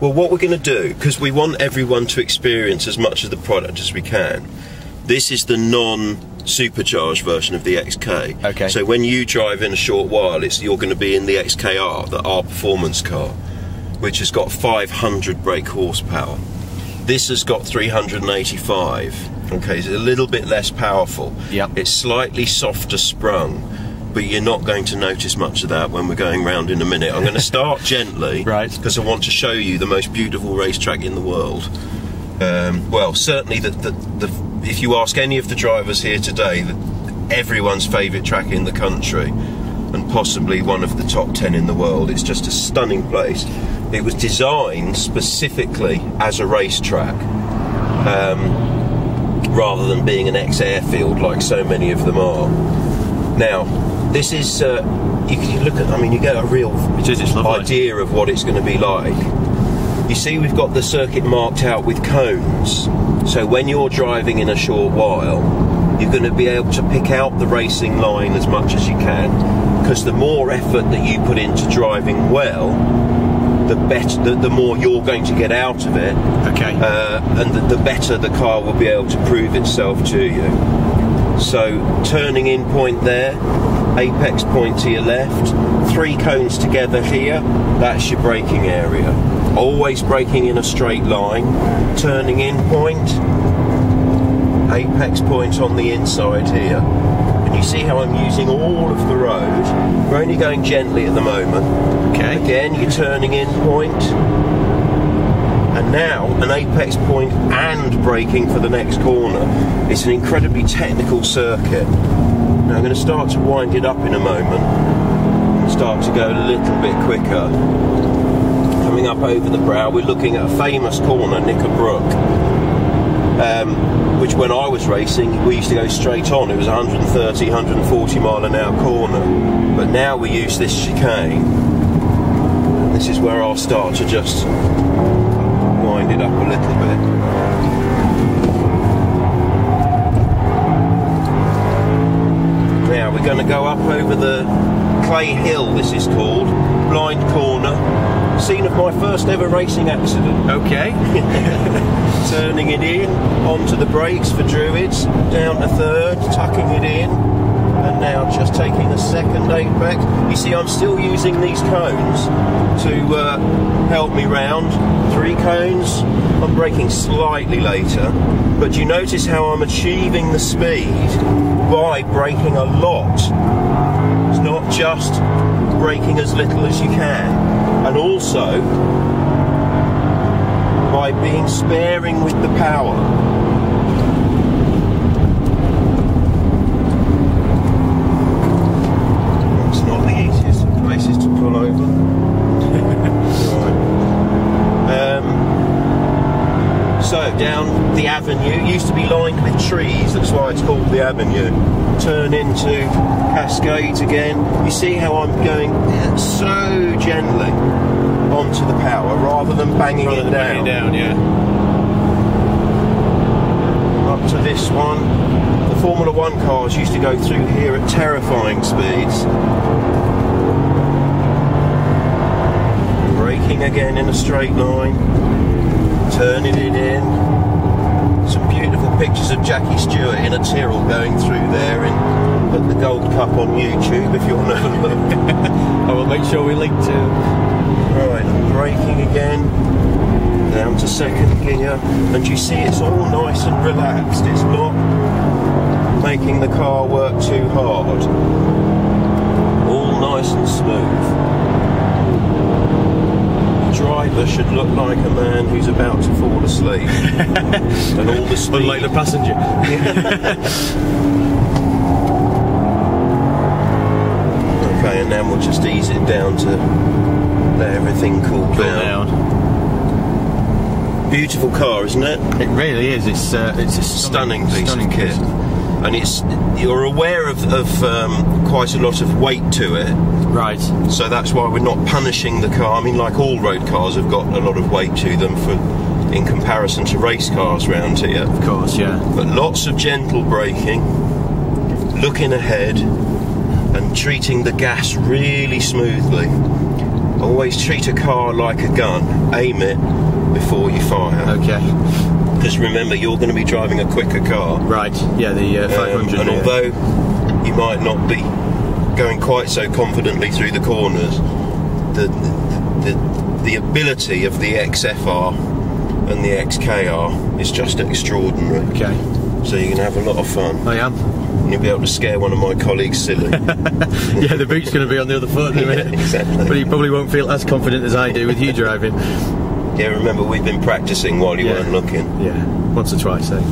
Well, what we're going to do, because we want everyone to experience as much of the product as we can, this is the non-supercharged version of the XK. Okay. So when you drive in a short while, you're going to be in the XKR, the R performance car, which has got 500 brake horsepower. This has got 385. Okay, it's a little bit less powerful. Yep. It's slightly softer sprung, but you're not going to notice much of that when we're going round in a minute. I'm going to start gently, right? Because I want to show you the most beautiful racetrack in the world. Well, certainly if you ask any of the drivers here today, everyone's favourite track in the country, and possibly one of the top 10 in the world. It's just a stunning place. It was designed specifically as a racetrack, rather than being an ex-airfield like so many of them are. Now, this is, you look at, I mean, you get a real idea of what it's going to be like. You see, we've got the circuit marked out with cones, so when you're driving in a short while, you're going to be able to pick out the racing line as much as you can, because the more effort that you put into driving well, the better, the more you're going to get out of it. Okay. And the better the car will be able to prove itself to you. So, turning in point there, apex point to your left, 3 cones together here, that's your braking area. Always braking in a straight line, turning in point, apex point on the inside here. And you see how I'm using all of the road. We're only going gently at the moment. Okay. Again, you're turning in point. And now, an apex point and braking for the next corner. It's an incredibly technical circuit. Now I'm going to start to wind it up in a moment and start to go a little bit quicker. Coming up over the brow, we're looking at a famous corner, Knickerbrook, which when I was racing, we used to go straight on. It was 130, 140 mile an hour corner. But now we use this chicane. And this is where I'll start to just wind it up a little bit. Now we're going to go up over the Clay Hill, this is called, blind corner, scene of my first ever racing accident. Okay. Turning it in, onto the brakes for Druids, down to third, tucking it in, and now just taking a second apex. You see, I'm still using these cones to help me round. 3 cones, I'm braking slightly later, but you notice how I'm achieving the speed by braking a lot. It's not just braking as little as you can, and also by being sparing with the power. It's not the easiest of places to pull over. So down the avenue, it used to be lined with trees, that's why it's called the avenue. Turn into Cascades again. You see how I'm going so gently onto the power rather than banging it down. Yeah. Up to this one. The Formula 1 cars used to go through here at terrifying speeds. Braking again in a straight line. Turning it in. Some beautiful pictures of Jackie Stewart in a Tyrrell going through there, and put the Gold Cup on YouTube if you want to look. I will make sure we link to. Right, braking again, down to second gear, and you see it's all nice and relaxed. It's not making the car work too hard. All nice and smooth. Driver should look like a man who's about to fall asleep. And all the speed. Unlike the passenger. Okay, and now we'll just ease it down to let everything cool down. Beautiful car, isn't it? It really is. It's a stunning piece of kit. And you're aware of quite a lot of weight to it. Right. So that's why we're not punishing the car. I mean, like all road cars have got a lot of weight to them in comparison to race cars round here. Of course, yeah. But lots of gentle braking, looking ahead, and treating the gas really smoothly. always treat a car like a gun. Aim it before you fire. Okay. Because remember, you're going to be driving a quicker car. Right, yeah, the 500. And although you might not be going quite so confidently through the corners, the ability of the XFR and the XKR is just extraordinary. Okay. So you're going to have a lot of fun. I am. And you'll be able to scare one of my colleagues silly. Yeah, the boot's going to be on the other foot in a minute. Exactly. But he probably won't feel as confident as I do with you driving. Yeah, remember, we've been practicing while you weren't looking. Yeah, once or twice, eh?